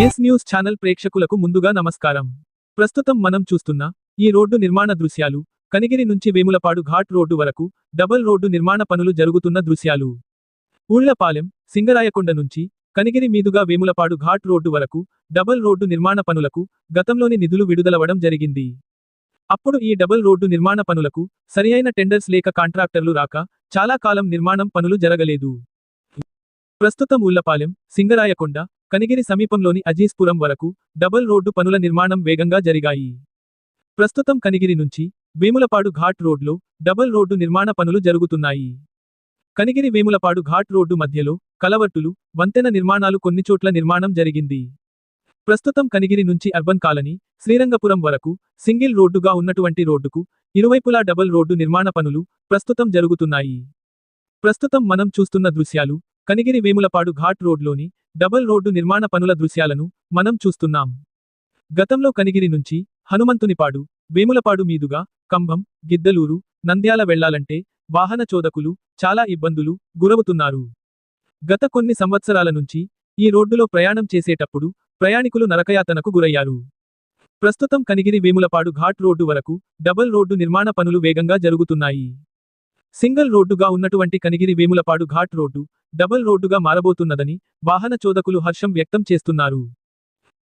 Yes news channel ప్రేక్షకులకు ముందుగా నమస్కారం. ప్రస్తుతం మనం చూస్తున్న ఈ రోడ్డు నిర్మాణ దృశ్యాలు కనిగిరి నుంచి వేములపాడు ఘాట్ రోడ్డు వరకు డబుల్ రోడ్డు నిర్మాణ పనులు జరుగుతున్న దృశ్యాలు. ఊళ్లపాలెం, సింగరాయకొండ నుంచి కనిగిరి మీదుగా వేములపాడు ఘాట్ రోడ్డు వరకు డబుల్ రోడ్డు నిర్మాణ పనులకు గతంలోని నిధులు విడుదలవడం జరిగింది. అప్పుడు ఈ డబుల్ రోడ్డు నిర్మాణ పనులకు సరియైన టెండర్స్ లేక కాంట్రాక్టర్లు రాక చాలా కాలం నిర్మాణం పనులు జరగలేదు. ప్రస్తుతం ఊళ్లపాలెం, సింగరాయకొండ, కనిగిరి సమీపంలోని అజీస్పురం వరకు డబుల్ రోడ్డు పనుల నిర్మాణం వేగంగా జరిగాయి. ప్రస్తుతం కనిగిరి నుంచి వేములపాడు ఘాట్ రోడ్లో డబుల్ రోడ్డు నిర్మాణ పనులు జరుగుతున్నాయి. కనిగిరి వేములపాడు ఘాట్ రోడ్డు మధ్యలో కలవట్టులు, వంతెన నిర్మాణాలు కొన్ని చోట్ల నిర్మాణం జరిగింది. ప్రస్తుతం కనిగిరి నుంచి అర్బన్ కాలనీ, శ్రీరంగపురం వరకు సింగిల్ రోడ్డుగా ఉన్నటువంటి రోడ్డుకు ఇరువైపులా డబుల్ రోడ్డు నిర్మాణ పనులు ప్రస్తుతం జరుగుతున్నాయి. ప్రస్తుతం మనం చూస్తున్న దృశ్యాలు కనిగిరి వేములపాడు ఘాట్ రోడ్లోని డబుల్ రోడ్డు నిర్మాణ పనుల దృశ్యాలను మనం చూస్తున్నాం. గతంలో కనిగిరి నుంచి హనుమంతునిపాడు, వేములపాడు మీదుగా కంభం, గిద్దలూరు, నంద్యాల వెళ్లాలంటే వాహన చోదకులు చాలా ఇబ్బందులు గురవుతున్నారు. గత కొన్ని సంవత్సరాల నుంచి ఈ రోడ్డులో ప్రయాణం చేసేటప్పుడు ప్రయాణికులు నరకయాతనకు గురయ్యారు. ప్రస్తుతం కనిగిరి వేములపాడు ఘాట్ రోడ్డు వరకు డబుల్ రోడ్డు నిర్మాణ పనులు వేగంగా జరుగుతున్నాయి. సింగిల్ రోడ్డుగా ఉన్నటువంటి కనిగిరి వేములపాడు ఘాట్ రోడ్డు డబుల్ రోడ్డుగా మారబోతున్నదని వాహన చోదకులు హర్షం వ్యక్తం చేస్తున్నారు.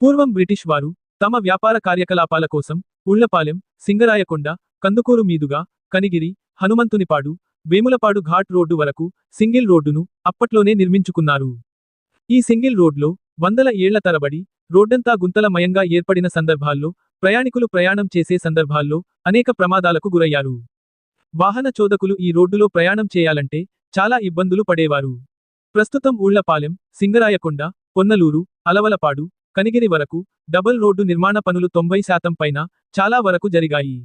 పూర్వం బ్రిటిష్ వారు తమ వ్యాపార కార్యకలాపాల కోసం ఊళ్లపాలెం, సింగరాయకొండ, కందుకూరు మీదుగా కనిగిరి, హనుమంతునిపాడు, వేములపాడు ఘాట్ రోడ్డు వరకు సింగిల్ రోడ్డును అప్పట్లోనే నిర్మించుకున్నారు. ఈ సింగిల్ రోడ్లో వందల ఏళ్ల తరబడి రోడ్డంతా గుంతలమయంగా ఏర్పడిన సందర్భాల్లో ప్రయాణికులు ప్రయాణం చేసే సందర్భాల్లో అనేక ప్రమాదాలకు గురయ్యారు. వాహన చోదకులు ఈ రోడ్డులో ప్రయాణం చేయాలంటే చాలా ఇబ్బందులు పడేవారు. ప్రస్తుతం ఊళ్లపాలెం, సింగరాయకొండ, పొన్నలూరు, అలవలపాడు, కనిగిరి వరకు డబుల్ రోడ్డు నిర్మాణ పనులు 90% పైన చాలా వరకు జరిగాయి.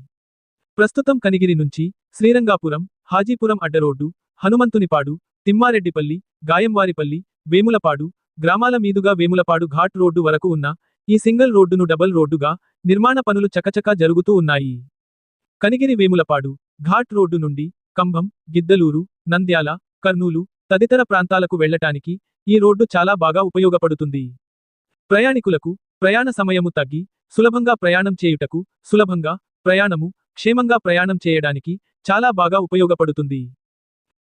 ప్రస్తుతం కనిగిరి నుంచి శ్రీరంగాపురం, హాజీపురం అడ్డరోడ్డు, హనుమంతునిపాడు, తిమ్మారెడ్డిపల్లి, గాయంవారిపల్లి, వేములపాడు గ్రామాల మీదుగా వేములపాడు ఘాట్ రోడ్డు వరకు ఉన్న ఈ సింగిల్ రోడ్డును డబుల్ రోడ్డుగా నిర్మాణ పనులు చకచకా జరుగుతూ ఉన్నాయి. కనిగిరి వేములపాడు ఘాట్ రోడ్డు నుండి కంభం, గిద్దలూరు, నంద్యాల, కర్నూలు తదితర ప్రాంతాలకు వెళ్లటానికి ఈ రోడ్డు చాలా బాగా ఉపయోగపడుతుంది. ప్రయాణికులకు ప్రయాణ సమయము తగ్గి సులభంగా ప్రయాణం చేయుటకు సులభంగా ప్రయాణము, క్షేమంగా ప్రయాణం చేయడానికి చాలా బాగా ఉపయోగపడుతుంది.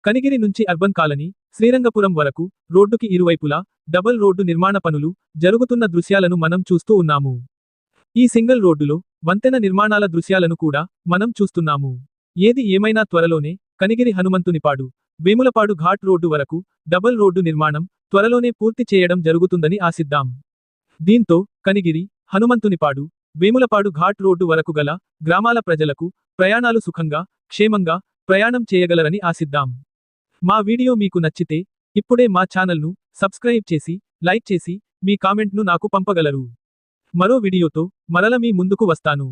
కనిగిరి నుంచి అర్బన్ కాలనీ, శ్రీరంగపురం వరకు రోడ్డుకి ఇరువైపులా డబుల్ రోడ్డు నిర్మాణ పనులు జరుగుతున్న దృశ్యాలను మనం చూస్తూ ఉన్నాము. ఈ సింగిల్ రోడ్డులో వంతెన నిర్మాణాల దృశ్యాలను కూడా మనం చూస్తున్నాము. ఏది ఏమైనా త్వరలోనే కనిగిరి హనుమంతునిపాడు, వేములపాడు ఘాట్ రోడ్డు వరకు డబుల్ రోడ్డు నిర్మాణం త్వరలోనే పూర్తి చేయడం జరుగుతుందని ఆశిద్దాం. దీంతో కనిగిరి, హనుమంతునిపాడు, వేములపాడు ఘాట్ రోడ్డు వరకు గల గ్రామాల ప్రజలకు ప్రయాణాలు సుఖంగా, క్షేమంగా ప్రయాణం చేయగలరని ఆశిద్దాం. మా వీడియో మీకు నచ్చితే ఇప్పుడే మా ఛానల్ను సబ్స్క్రైబ్ చేసి, లైక్ చేసి మీ కామెంట్ను నాకు పంపగలరు. మరో వీడియోతో మరల మీ ముందుకు వస్తాను.